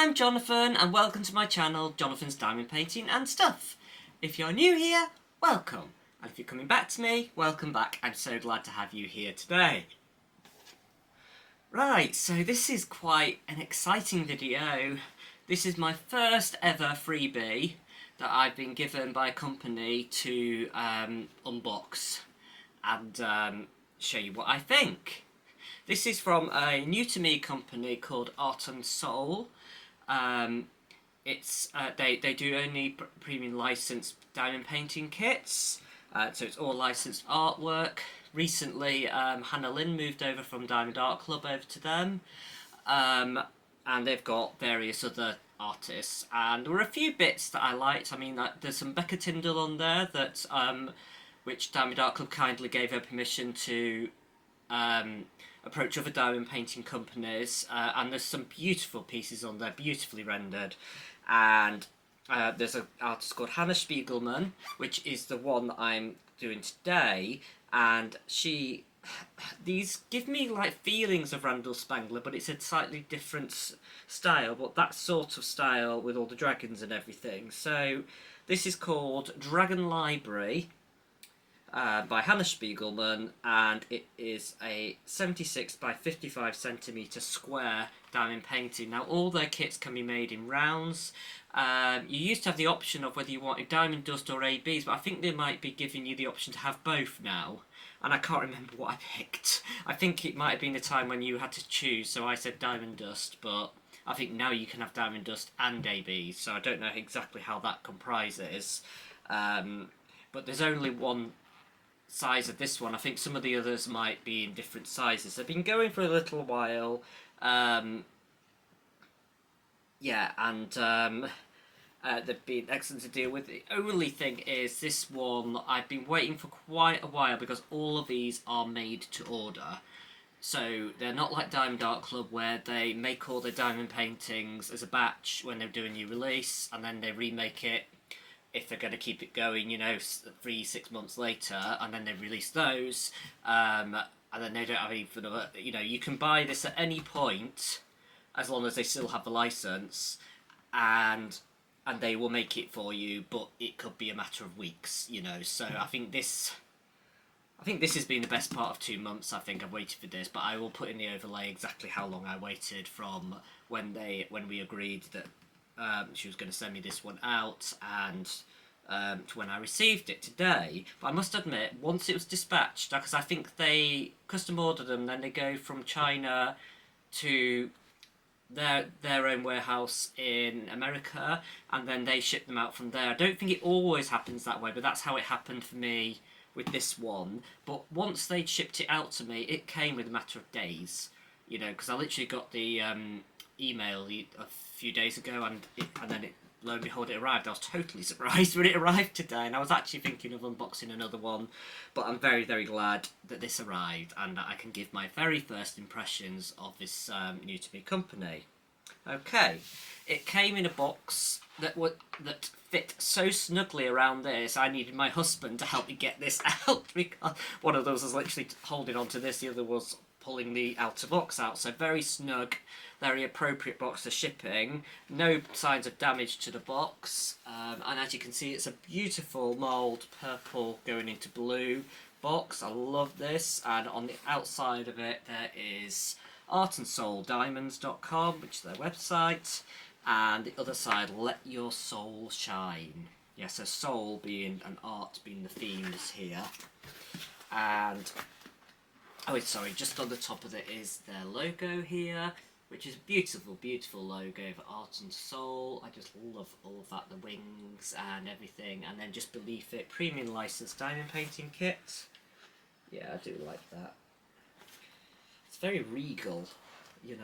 I'm Jonathan and welcome to my channel, Jonathan's Diamond Painting and Stuff. If you're new here, welcome. And if you're coming back to me, welcome back. I'm so glad to have you here today. Right, so this is quite an exciting video. This is my first ever freebie that I've been given by a company to unbox and show you what I think. This is from a new to me company called Art and Soul. They do only premium licensed diamond painting kits, so it's all licensed artwork. Recently, Hannah Lynn moved over from Diamond Art Club over to them, and they've got various other artists. And there were a few bits that I liked. I mean, there's some Becca Tyndall on there that which Diamond Art Club kindly gave her permission to approach other diamond painting companies, and there's some beautiful pieces on there, beautifully rendered. And there's an artist called Hannah Spiegelman, which is the one that I'm doing today, and these give me like feelings of Randall Spangler, but it's a slightly different style, but that sort of style with all the dragons and everything. So this is called Dragon Library, by Hannah Spiegelman, and it is a 76 by 55 centimetre square diamond painting. Now all their kits can be made in rounds. You used to have the option of whether you wanted diamond dust or ABs, but I think they might be giving you the option to have both now, and I can't remember what I picked. I think it might have been a time when you had to choose, so I said diamond dust, but I think now you can have diamond dust and ABs, so I don't know exactly how that comprises. But there's only one size of this one. I think some of the others might be in different sizes. They've been going for a little while. They've been excellent to deal with. The only thing is, this one I've been waiting for quite a while because all of these are made to order. So they're not like Diamond Art Club where they make all their diamond paintings as a batch when they're doing a new release, and then they remake it if they're going to keep it going, 3-6 months later, and then they release those, and then they don't have any for another. You can buy this at any point, as long as they still have the license, and they will make it for you. But it could be a matter of weeks, So I think this has been the best part of 2 months. I think I've waited for this, but I will put in the overlay exactly how long I waited from when we agreed that she was going to send me this one out, and to when I received it today. But I must admit, once it was dispatched, because I think they custom order them, then they go from China to their own warehouse in America, and then they ship them out from there. I don't think it always happens that way, but that's how it happened for me with this one. But once they'd shipped it out to me, it came with a matter of days, because I literally got the email a few days ago, and then lo and behold, it arrived. I was totally surprised when it arrived today, and I was actually thinking of unboxing another one, but I'm very, very glad that this arrived and that I can give my very first impressions of this new to me company. Okay, it came in a box that fit so snugly around this. I needed my husband to help me get this out, because one of those was literally holding on to this, the other was pulling the outer box out. So very snug, very appropriate box for shipping. No signs of damage to the box, and as you can see, it's a beautiful mould, purple going into blue box. I love this. And on the outside of it there is artandsouldiamonds.com, which is their website, and the other side, let your soul shine. Yes, so soul being and art being the themes here. And just on the top of it is their logo here, which is a beautiful, beautiful logo for Art and Soul. I just love all of that, the wings and everything. And then just beneath it, premium licensed diamond painting kit. Yeah, I do like that. It's very regal, It's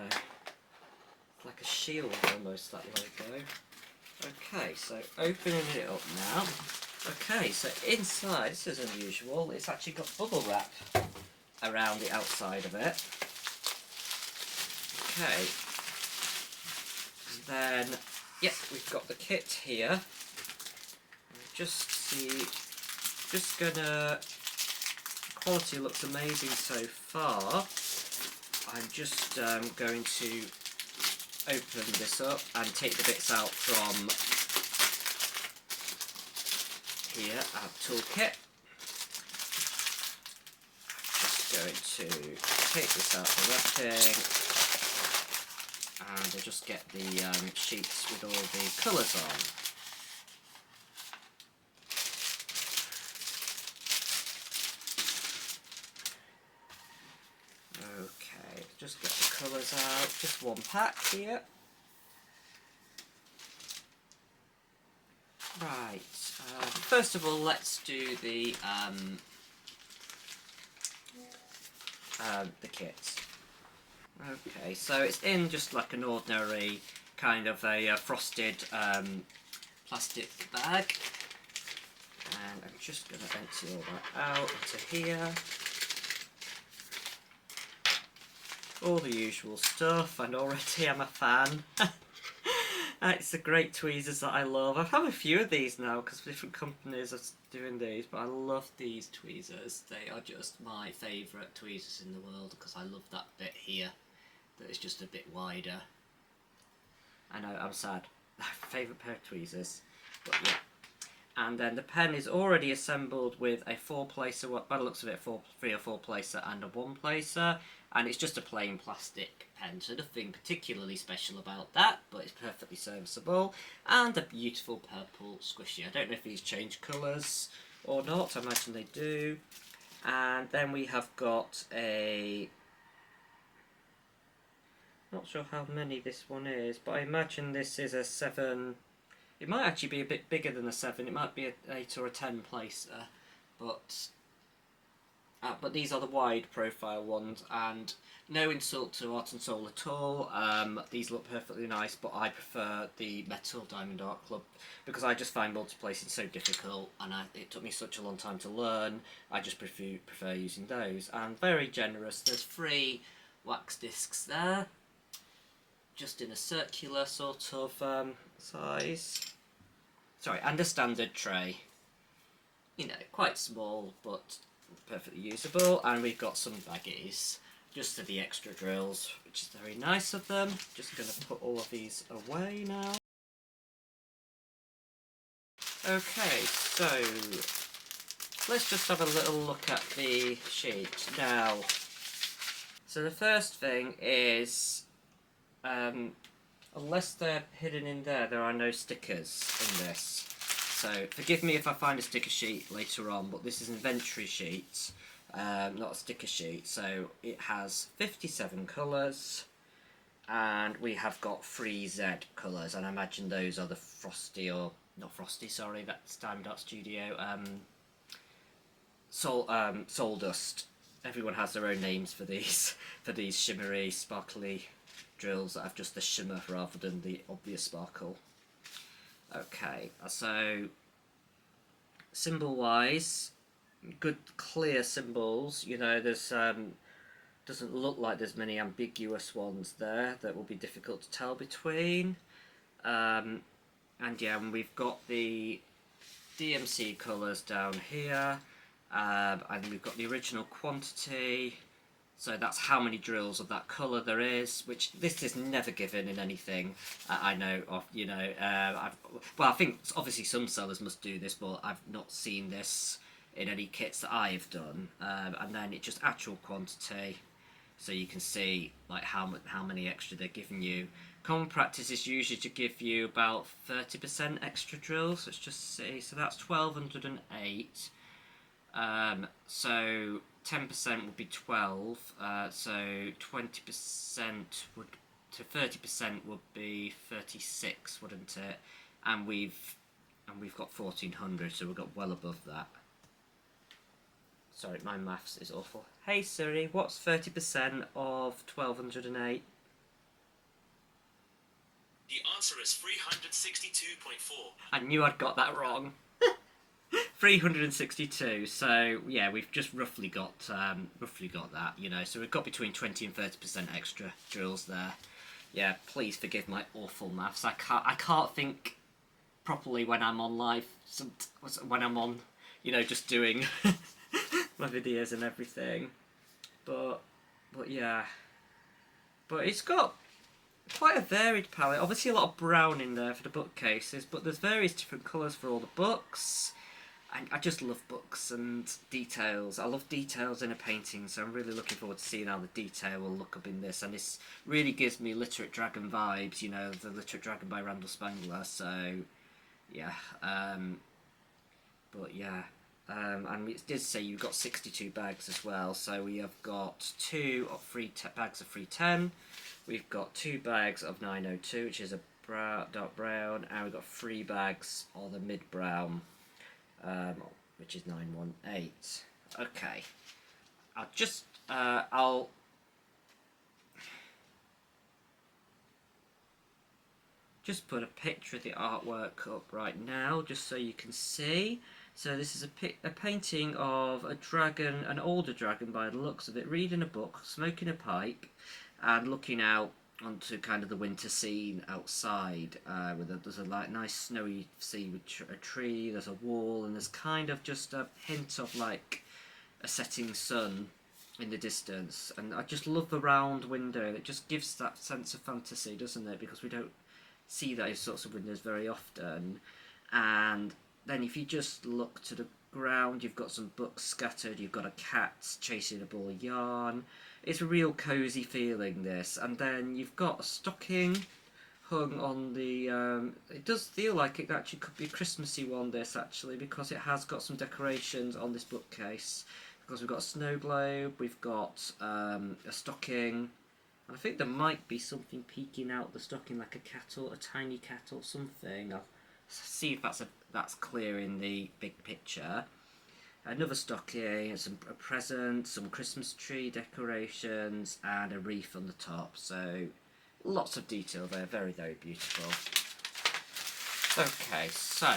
like a shield almost, that logo. Okay, so opening it up now. Okay, so inside, this is unusual, it's actually got bubble wrap around the outside of it. Okay, and then we've got the kit here. Quality looks amazing so far. I'm just going to open this up and take the bits out from here, our toolkit. Just going to take this out of the wrapping, and we'll just get the sheets with all the colours on. Okay, just get the colours out, just one pack here. Right, first of all let's do the kit. Okay, so it's in just like an ordinary kind of a frosted plastic bag, and I'm just going to empty all that out into here. All the usual stuff, and already I'm a fan. It's the great tweezers that I love. I've had a few of these now because different companies are doing these, but I love these tweezers. They are just my favourite tweezers in the world because I love that bit here that is just a bit wider. I know, I'm sad. Favourite pair of tweezers, but yeah. And then the pen is already assembled with a 4-placer, by the looks of it, 3 or 4 placer and a 1-placer, and it's just a plain plastic pen, so nothing particularly special about that, but it's perfectly serviceable, and a beautiful purple squishy. I don't know if these change colours or not, I imagine they do. And then we have got a, not sure how many this one is, but I imagine this is a 7. It might actually be a bit bigger than a 7, it might be an 8 or a 10 placer, but these are the wide profile ones, and no insult to Art and Soul at all. These look perfectly nice, but I prefer the metal Diamond Art Club because I just find multiplacing so difficult, and it took me such a long time to learn. I just prefer using those, and very generous. There's 3 wax discs there, just in a circular sort of size. Sorry, and a standard tray. You know, quite small, but perfectly usable. And we've got some baggies, just for the extra drills, which is very nice of them. Just going to put all of these away now. Okay, so let's just have a little look at the sheet now. So the first thing is, unless they're hidden in there, there are no stickers in this. So forgive me if I find a sticker sheet later on, but this is an inventory sheet, not a sticker sheet. So it has 57 colours, and we have got 3 Z colours, and I imagine those are the Frosty, or not Frosty, sorry, that's Diamond Art Studio, Soul Dust. Everyone has their own names for these shimmery, sparkly drills that have just the shimmer rather than the obvious sparkle. Okay, so symbol wise, good clear symbols. You know, there's doesn't look like there's many ambiguous ones there that will be difficult to tell between. And yeah, and we've got the DMC colours down here, and we've got the original quantity. So that's how many drills of that colour there is, which this is never given in anything I know of, you know. Well, I think obviously some sellers must do this, but I've not seen this in any kits that I've done. And then it's just actual quantity, so you can see like how many extra they're giving you. Common practice is usually to give you about 30% extra drills. Let's just see. So that's 1208. So 10% would be 12, so 20% would to 30% would be 36, wouldn't it? And we've got 1400, so we've got well above that. Sorry, my maths is awful. Hey Siri, what's 30% of 1208? The answer is 362.4. I knew I'd got that wrong. 362, so yeah, we've just roughly got that, you know, so we've got between 20 and 30% extra drills there. Yeah, please forgive my awful maths. I can't think properly when I'm on live, when I'm on, you know, just doing my videos and everything. But yeah, but it's got quite a varied palette. Obviously a lot of brown in there for the bookcases, but there's various different colours for all the books. I just love books and details. I love details in a painting, so I'm really looking forward to seeing how the detail will look up in this. And this really gives me Literate Dragon vibes, you know, the Literate Dragon by Randall Spangler. So, yeah. But yeah. And it did say you've got 62 bags as well. So we have got bags of 310. We've got 2 bags of 902, which is a dark brown. And we've got 3 bags of the mid brown. Which is 918. Okay, I'll just put a picture of the artwork up right now, just so you can see. So this is a painting of a dragon, an older dragon by the looks of it, reading a book, smoking a pipe, and looking out onto kind of the winter scene outside. There's a nice snowy sea with a tree, there's a wall, and there's kind of just a hint of like a setting sun in the distance. And I just love the round window. It just gives that sense of fantasy, doesn't it? Because we don't see those sorts of windows very often. And then if you just look to the ground, you've got some books scattered, you've got a cat chasing a ball of yarn. It's a real cosy feeling, this. And then you've got a stocking hung on the... it does feel like it actually could be a Christmassy one, this, actually, because it has got some decorations on this bookcase. Because we've got a snow globe, we've got a stocking, and I think there might be something peeking out the stocking, like a tiny cat or something. I'll see if that's clear in the big picture. Another stocking, a present, some Christmas tree decorations, and a wreath on the top. So lots of detail there, very, very beautiful. Okay, so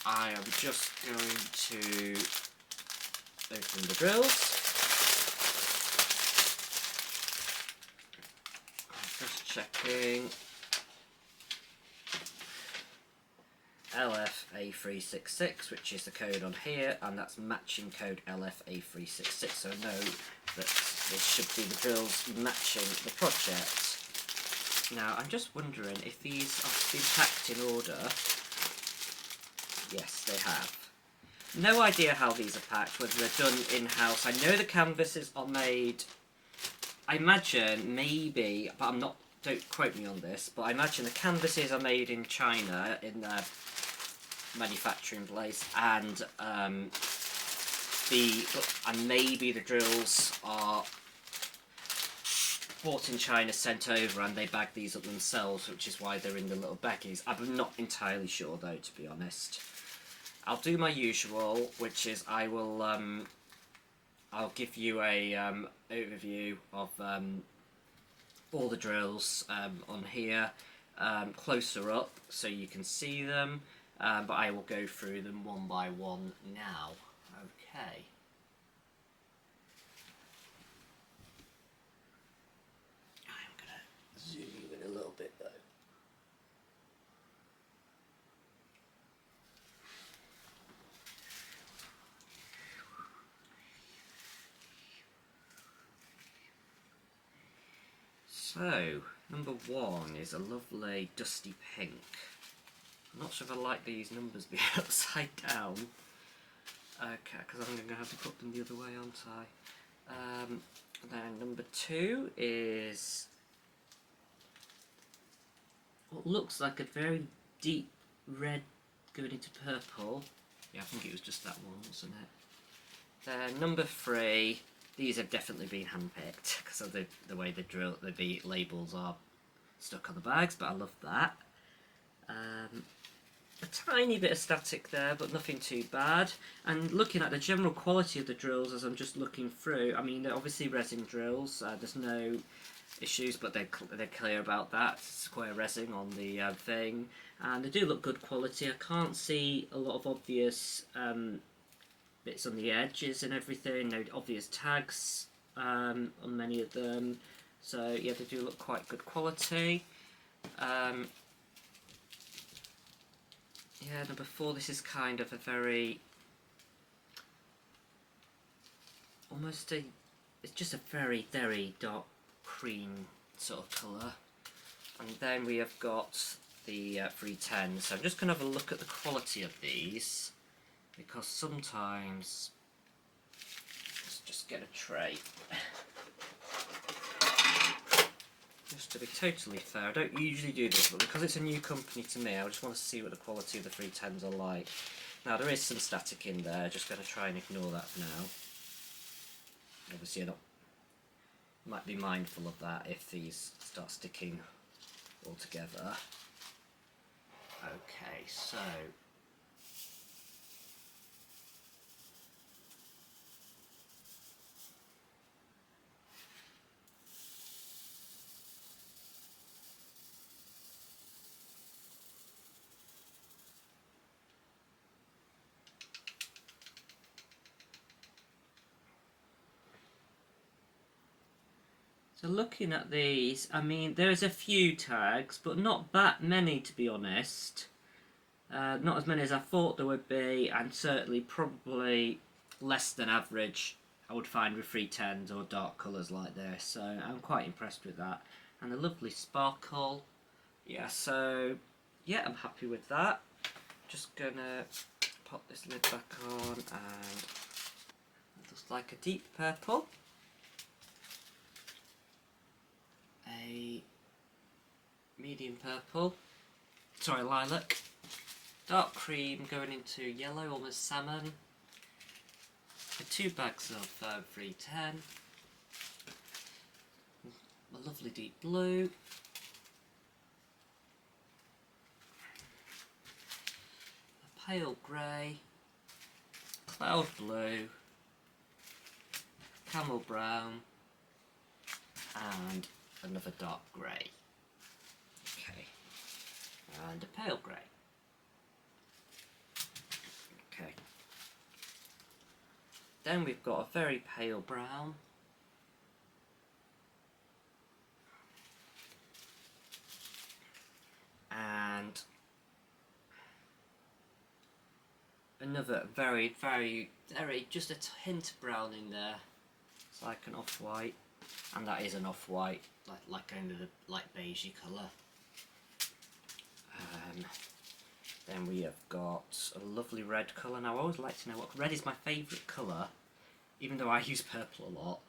I am just going to open the drills. I'm just checking. LFA366, which is the code on here, and that's matching code LFA366, so I know that this should be the drills matching the project. Now, I'm just wondering if these have been packed in order. Yes, they have. No idea how these are packed, whether they're done in-house. I know the canvases are made, I imagine, maybe, but I'm not, don't quote me on this, but I imagine the canvases are made in China, in their manufacturing place, and maybe the drills are bought in China, sent over, and they bag these up themselves, which is why they're in the little baggies. I'm not entirely sure, though, to be honest. I'll do my usual, which is I'll give you a overview of all the drills on here, closer up, so you can see them. But I will go through them one by one now. Okay. I'm going to zoom you in a little bit though. So, number 1 is a lovely dusty pink. I'm not sure if I like these numbers being upside down. Okay, because I'm going to have to put them the other way, aren't I? Then number 2 is what looks like a very deep red going into purple. Yeah, I think it was just that one, wasn't it? Then number 3, these have definitely been handpicked because of the way the labels are stuck on the bags, but I love that. A tiny bit of static there, but nothing too bad. And looking at the general quality of the drills as I'm just looking through, I mean, they're obviously resin drills, there's no issues, but they're clear about that. Square resin on the thing, and they do look good quality. I can't see a lot of obvious bits on the edges and everything, no obvious tags on many of them, so yeah, they do look quite good quality. Yeah, number 4, this is kind of a very, it's just a very, very dark cream sort of colour. And then we have got the 310. So I'm just going to have a look at the quality of these, because sometimes, let's just get a tray. Just to be totally fair, I don't usually do this, but because it's a new company to me, I just want to see what the quality of the 310s are like. Now there is some static in there, just going to try and ignore that for now. Obviously I might be mindful of that if these start sticking all together. Okay, so looking at these, I mean, there's a few tags, but not that many, to be honest. Not as many as I thought there would be, and certainly probably less than average I would find with 310s or dark colours like this, so I'm quite impressed with that. And a lovely sparkle. Yeah, so yeah, I'm happy with that. Just gonna pop this lid back on, and it looks like a deep purple, a medium purple, sorry, lilac, dark cream going into yellow, almost salmon, 2 bags of 310, a lovely deep blue, a pale grey, cloud blue, camel brown, and another dark grey. Okay, and a pale grey. Okay. Then we've got a very pale brown, and another very, just a hint of brown in there. It's like an off-white, and that is an off-white, like kind of a light beigey colour. Then we have got a lovely red colour. Now I always like to know what red is my favourite colour, even though I use purple a lot.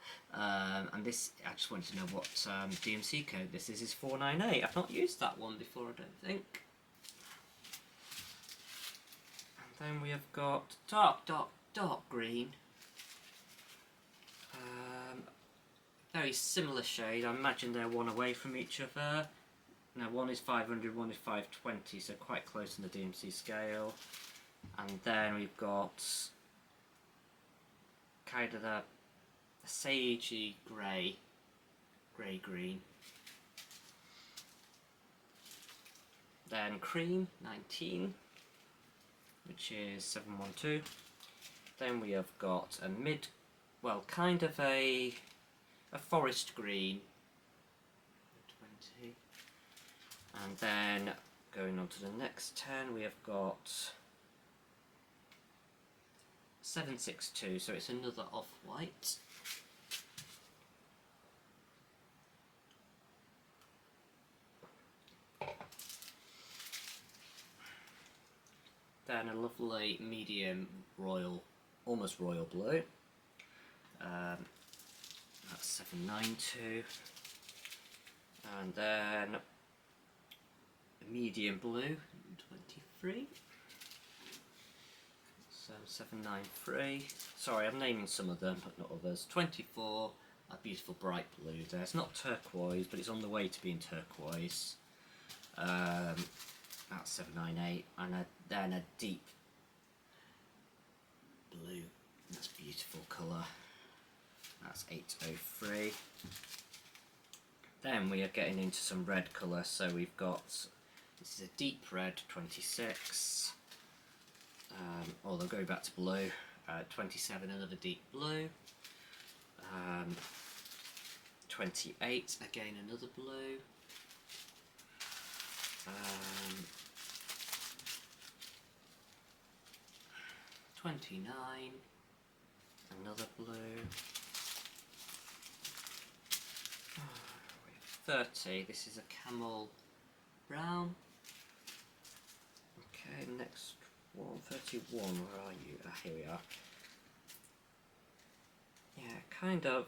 And this, I just wanted to know what DMC code this is 498. I've not used that one before, I don't think. And then we have got dark green. Very similar shade. I imagine they're one away from each other. Now one is 500, one is 520, so quite close on the DMC scale. And then we've got kind of a sagey grey-green. Then cream, 19, which is 712. Then we have got a kind of a forest green, 20. And then going on to the next 10, we have got 762, so it's another off-white. Then a lovely medium royal, almost royal blue. That's 792. And then a medium blue, 23. So 793. Sorry, I'm naming some of them, but not others. 24. A beautiful bright blue there. It's not turquoise, but it's on the way to being turquoise. That's 798, and then a deep blue. That's a beautiful colour. That's 803. Then we are getting into some red colour, so we've got, this is a deep red, 26. They'll go back to blue. 27, another deep blue. 28, again another blue. 29, another blue. 30. This is a camel brown. Okay, next one, 31. Where are you? Ah, here we are. Yeah, kind of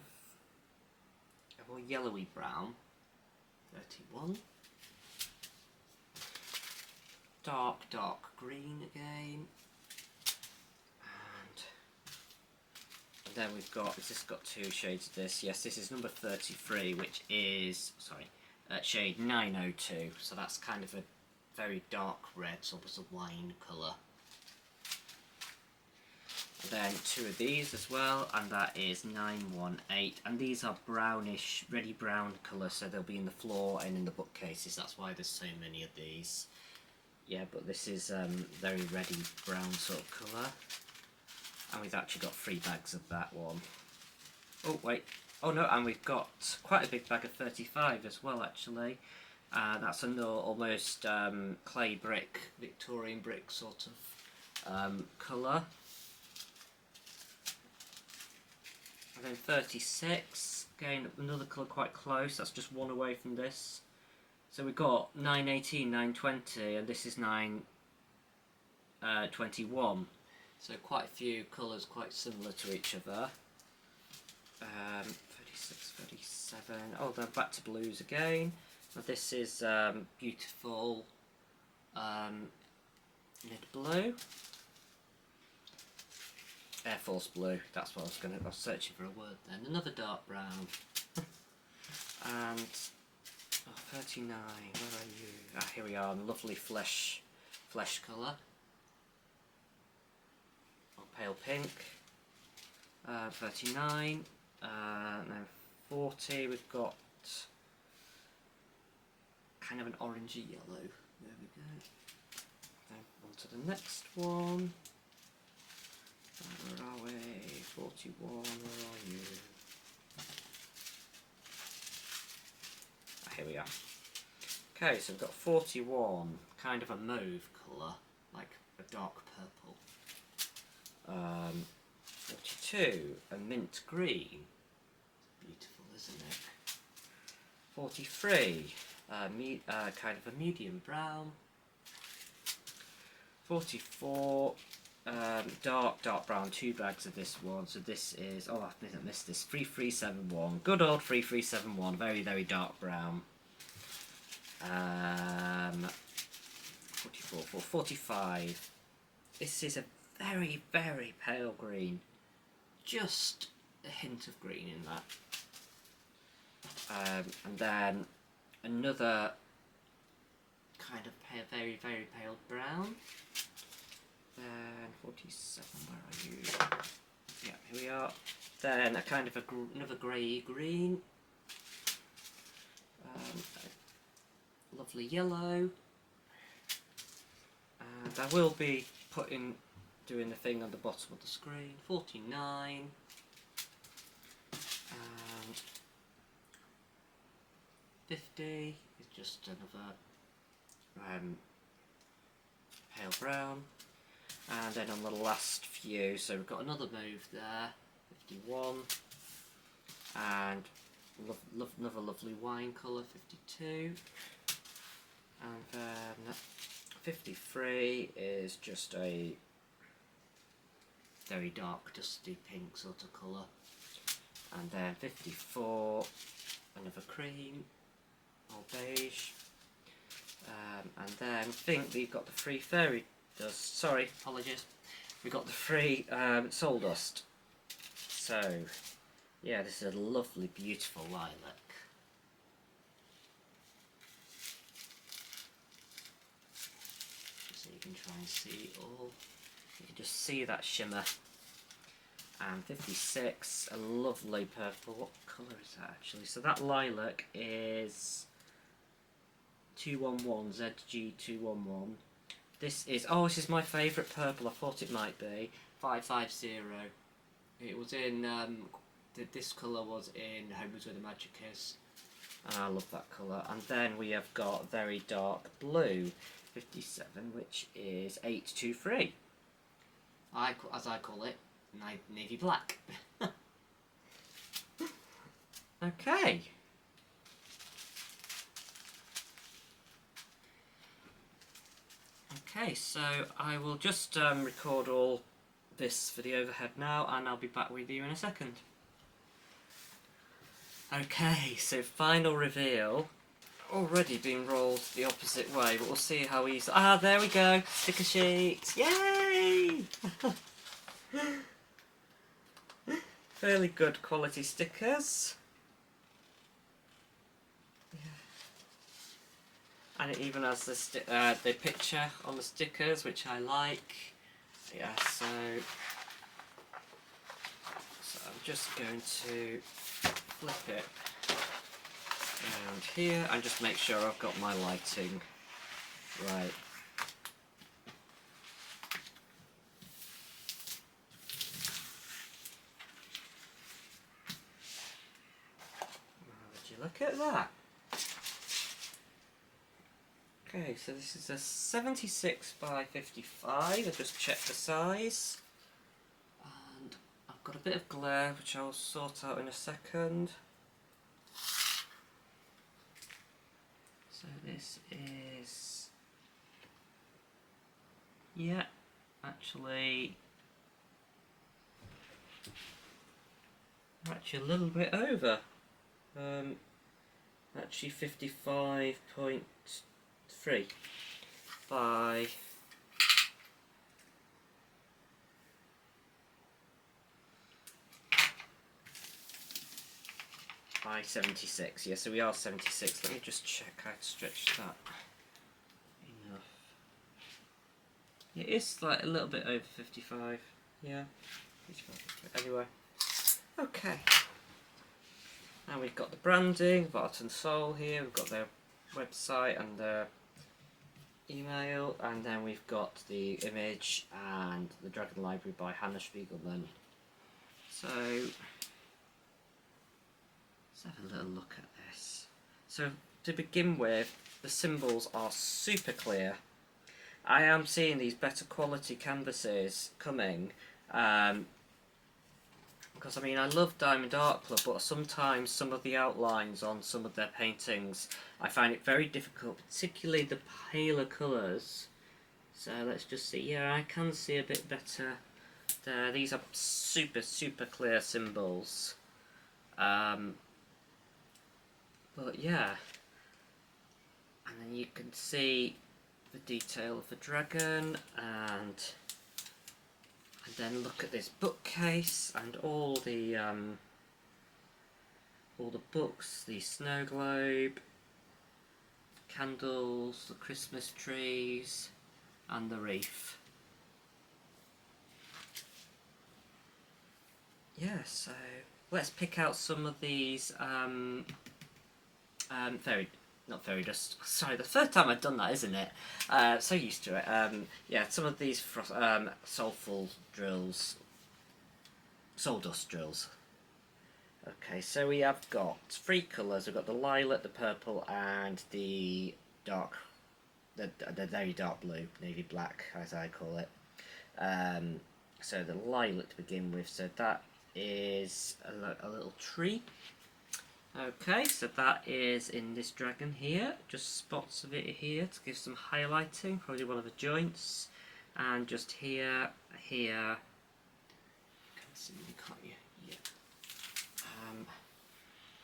a more yellowy brown. 31. Dark green again. And then we've got, it's just got two shades of this. Yes, this is number 33, which is, sorry, shade 902. So that's kind of a very dark red, sort of a wine colour. And then two of these as well, and that is 918. And these are brownish, reddy brown colour, so they'll be in the floor and in the bookcases. That's why there's so many of these. Yeah, but this is very reddy brown sort of colour. And we've actually got 3 bags of that one. Oh, wait. Oh, no, and we've got quite a big bag of 35 as well, actually. That's another almost clay brick, Victorian brick sort of colour. And then 36, again, another colour quite close. That's just one away from this. So we've got 918, 920, and this is 921. So quite a few colours quite similar to each other. 36, 37. Oh, then back to blues again. Now this is beautiful mid blue. Air Force blue. That's what I was searching for a word then. Another dark brown. And oh, 39. Where are you? Ah, here we are. Lovely flesh colour. Pale pink. 39. Now 40. We've got kind of an orangey yellow. There we go. Then on to the next one. Where are we? 41. Where are you? Ah, here we are. Okay, so we've got 41. Kind of a mauve colour, like a dark purple. 42, a mint green. Beautiful, isn't it? 43, kind of a medium brown. 44, dark brown, 2 bags of this one. So this is, oh, I missed this, 3371. Good old 3371, very, very dark brown. 44, 45. This is a very, very pale green. Just a hint of green in that. And then another kind of pale, very, very pale brown. Then 47, where are you? Yeah, here we are. Then a kind of another grey green. A lovely yellow. And I will be doing the thing on the bottom of the screen. 49. And 50 is just another pale brown. And then on the last few, so we've got another mauve there, 51. And another lovely wine colour, 52. And then 53 is just a very dark dusty pink sort of colour. And then 54, another cream or beige. And then I think we've got the free fairy dust. Sorry, apologies. We've got the free soul dust. So, yeah, this is a lovely, beautiful lilac. So you can try and see all. You can just see that shimmer. And 56, a lovely purple. What colour is that actually? So that lilac is 211, ZG211. This is, oh, this is my favourite purple. I thought it might be 550. It was in, this colour was in Homes Where the Magic Is. And I love that colour. And then we have got very dark blue, 57, which is 823. As I call it, navy black. Okay. Okay, so I will just record all this for the overhead now, and I'll be back with you in a second. Okay, so final reveal. Already been rolled the opposite way, but we'll see how easy. Ah, there we go! Sticker sheets! Yay! Fairly good quality stickers. And it even has the picture on the stickers, which I like. Yeah, so I'm just going to flip it around here and just make sure I've got my lighting right. Would you look at that? Okay, so this is a 76 by 55. I just checked the size. And I've got a bit of glare, which I'll sort out in a second. So this is... yeah, actually... I'm actually a little bit over. Actually 55.3 by 76. Yeah, so we are 76. Let me just check I'd stretched that enough. It is like a little bit over 55. Yeah, 55. Anyway, okay. And we've got the branding, Heart and Soul here. We've got their website and their email, and then we've got the image and the Dragon Library by Hannah Spiegelman. So let's have a little look at this. So to begin with, the symbols are super clear. I am seeing these better quality canvases coming. Because I mean, I love Diamond Art Club, but sometimes some of the outlines on some of their paintings, I find it very difficult, particularly the paler colours. So let's just see. Yeah, I can see a bit better there. These are super, super clear symbols. But yeah. And then you can see the detail of the dragon, and then look at this bookcase and all the books, the snow globe, candles, the Christmas trees, and the wreath. Yeah, so let's pick out some of these sorry, the third time I've done that, isn't it? So used to it. Yeah, some of these soul dust drills. Okay, so we have got three colours. We've got the lilac, the purple, and the very dark blue, navy black, as I call it. So the lilac to begin with. So that is a little tree. Okay, so that is in this dragon here, just spots of it here to give some highlighting, probably one of the joints, and just here, you can see me, can't you? Yeah.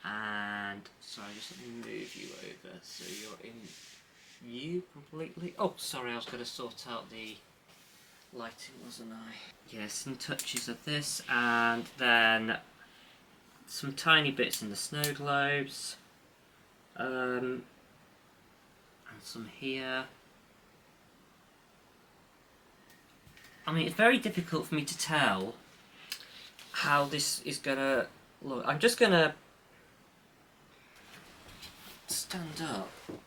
And, sorry, just let me move you over, so you're in view completely. Oh, sorry, I was going to sort out the lighting, wasn't I? Yeah, some touches of this, and then some tiny bits in the snow globes, and some here. I mean, it's very difficult for me to tell how this is gonna look. I'm just gonna stand up and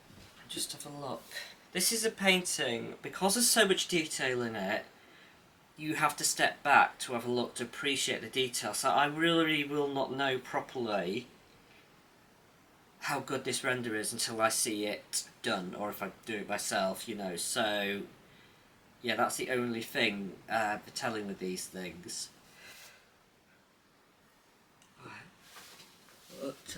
just have a look. This is a painting, because there's so much detail in it, you have to step back to have a look to appreciate the detail. So I really will not know properly how good this render is until I see it done, or if I do it myself, you know. So yeah, that's the only thing for telling with these things. But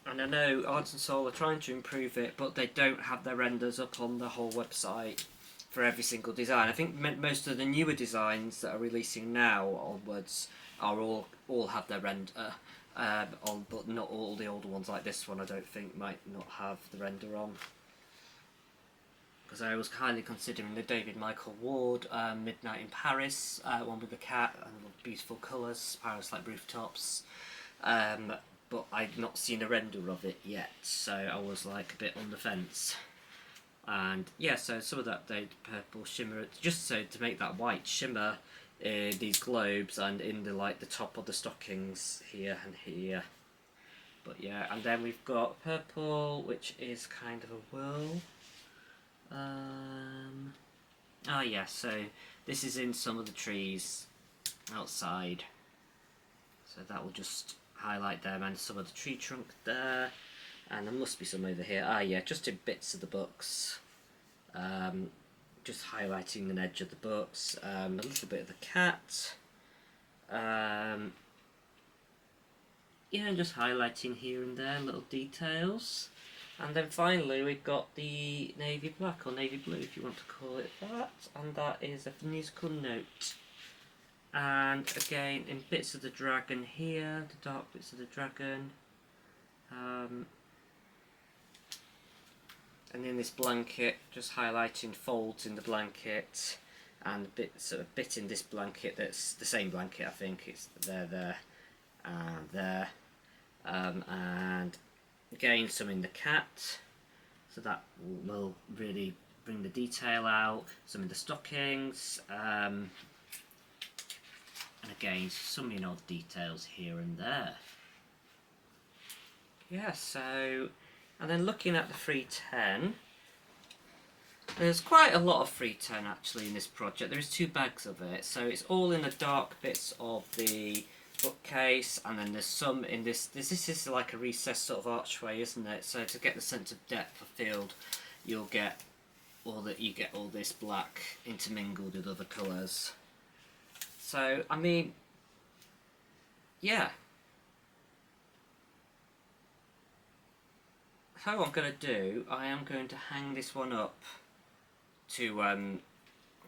and I know Art and Soul are trying to improve it, but they don't have their renders up on the whole website. for every single design. I think most of the newer designs that are releasing now onwards are all have their render on, but not all the older ones like this one I don't think might not have the render on. Because I was kindly considering the David Michael Ward Midnight in Paris one with the cat and beautiful colours, Paris like rooftops, but I'd not seen a render of it yet, so I was like a bit on the fence. And yeah, so some of that purple shimmer, just so to make that white shimmer in these globes and in the like the top of the stockings here and here. But yeah, and then we've got purple, which is kind of a whirl. Oh yeah, so this is in some of the trees outside, so that will just highlight them and some of the tree trunk there, and there must be some over here. Ah yeah, just in bits of the books, just highlighting an edge of the books, a little bit of the cat, yeah, just highlighting here and there little details. And then finally we've got the navy black, or navy blue if you want to call it that, and that is a musical note. And again, in bits of the dragon here, the dark bits of the dragon, and in this blanket, just highlighting folds in the blanket, and bits of a bit in this blanket that's the same blanket, I think, it's there, and there, and again some in the cat, so that will really bring the detail out, some in the stockings, and again some odd details here and there. Yeah, so, and then looking at the 310, there's quite a lot of 310 actually in this project. There's 2 bags of it, so it's all in the dark bits of the bookcase, and then there's some in this is like a recessed sort of archway, isn't it? So to get the sense of depth of field, you get all this black intermingled with other colours. So I mean, yeah. So what I'm going to do, I am going to hang this one up to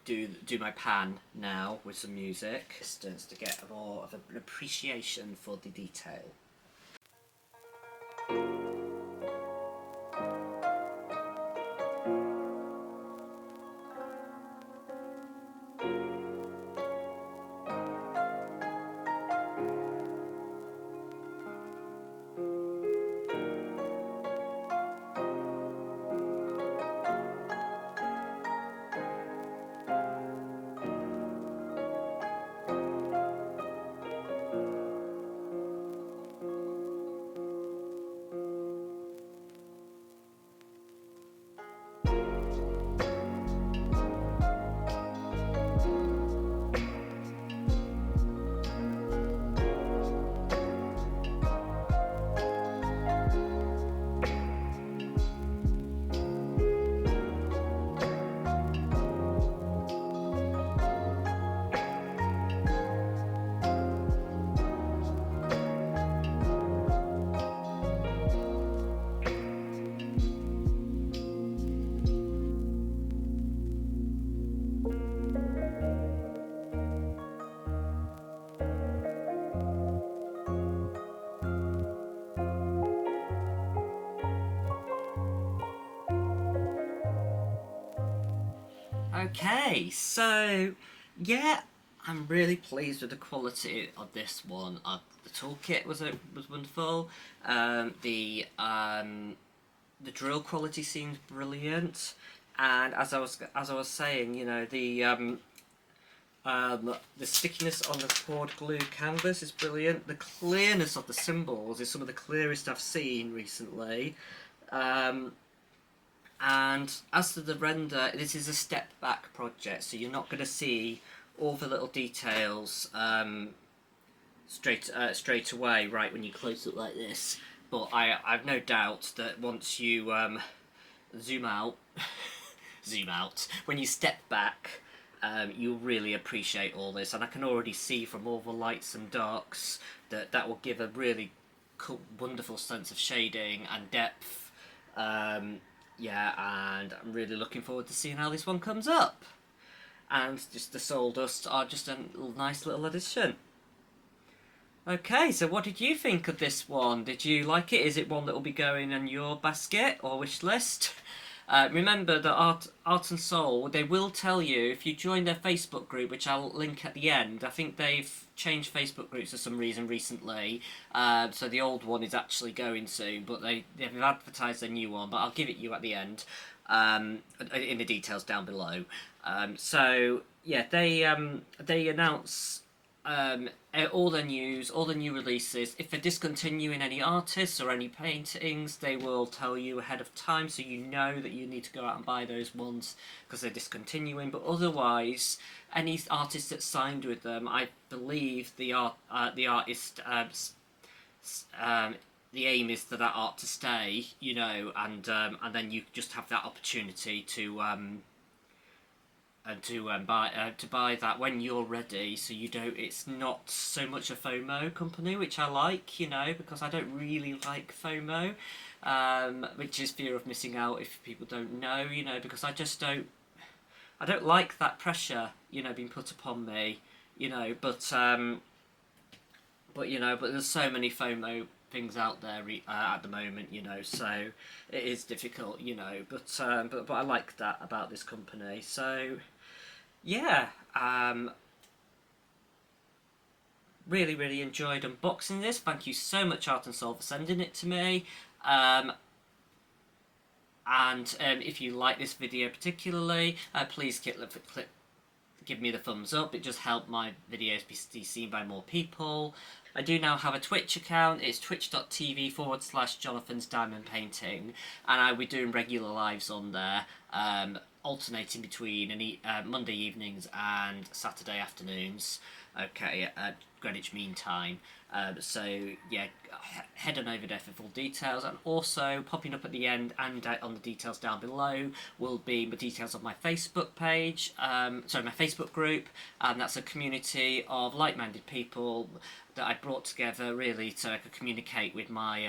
do my pan now with some music, distance, to get more of an appreciation for the detail. Okay, so yeah, I'm really pleased with the quality of this one. The toolkit was wonderful. The drill quality seems brilliant, and as I was saying, you know, the stickiness on the cord glue canvas is brilliant. The clearness of the symbols is some of the clearest I've seen recently. And as to the render, this is a step back project, so you're not going to see all the little details straight away, right when you close it like this. But I've no doubt that once you zoom out, when you step back, you'll really appreciate all this. And I can already see from all the lights and darks that will give a really cool, wonderful sense of shading and depth. yeah, and I'm really looking forward to seeing how this one comes up. And just the soul dust are just a nice little addition. Okay, so what did you think of this one? Did you like it? Is it one that will be going in your basket or wish list? Remember that Art and Soul, they will tell you if you join their Facebook group, which I'll link at the end. I think they've changed Facebook groups for some reason recently, so the old one is actually going soon, but they've advertised their new one, but I'll give it you at the end, in the details down below. So yeah, they announce all the news, all the new releases. If they're discontinuing any artists or any paintings, they will tell you ahead of time, so you know that you need to go out and buy those ones because they're discontinuing. But otherwise, any artist that's signed with them, I believe the artist, the aim is for that art to stay, you know, and then you just have that opportunity to buy that when you're ready, so you don't. It's not so much a FOMO company, which I like, you know, because I don't really like FOMO, which is fear of missing out. If people don't know, you know, because I just don't. I don't like that pressure, you know, being put upon me, you know. But there's so many FOMO things out there at the moment, you know, so it is difficult, you know. But I like that about this company. So yeah, really enjoyed unboxing this. Thank you so much, Art and Soul, for sending it to me. If you like this video particularly, please give me the thumbs up. It just helps my videos be seen by more people. I do now have a Twitch account. It's twitch.tv/Jonathan's Diamond Painting, and I'll be doing regular lives on there, alternating between Monday evenings and Saturday afternoons. Okay, at Greenwich Mean Time. So yeah, head on over there for full details, and also popping up at the end and on the details down below will be the details of my Facebook page. My Facebook group. That's a community of like-minded people that I brought together really so I could communicate with my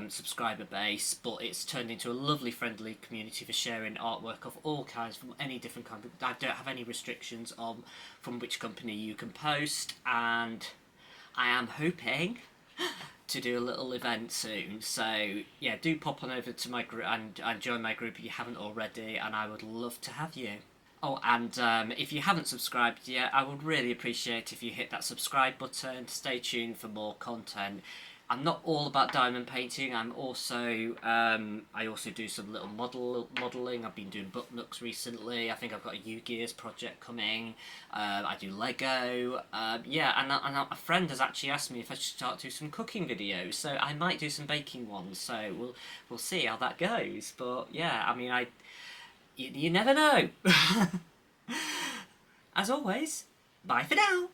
subscriber base, but it's turned into a lovely friendly community for sharing artwork of all kinds from any different company. I don't have any restrictions on from which company you can post, and I am hoping to do a little event soon. So yeah, do pop on over to my group and join my group if you haven't already, and I would love to have you. Oh, and if you haven't subscribed yet, I would really appreciate if you hit that subscribe button to stay tuned for more content. I'm not all about diamond painting. I'm also I also do some little modelling. I've been doing book nooks recently. I think I've got a Yu-Gears project coming. I do Lego. Yeah, and a friend has actually asked me if I should start doing some cooking videos. So I might do some baking ones. So we'll see how that goes. But yeah, I mean, you never know. As always, bye for now.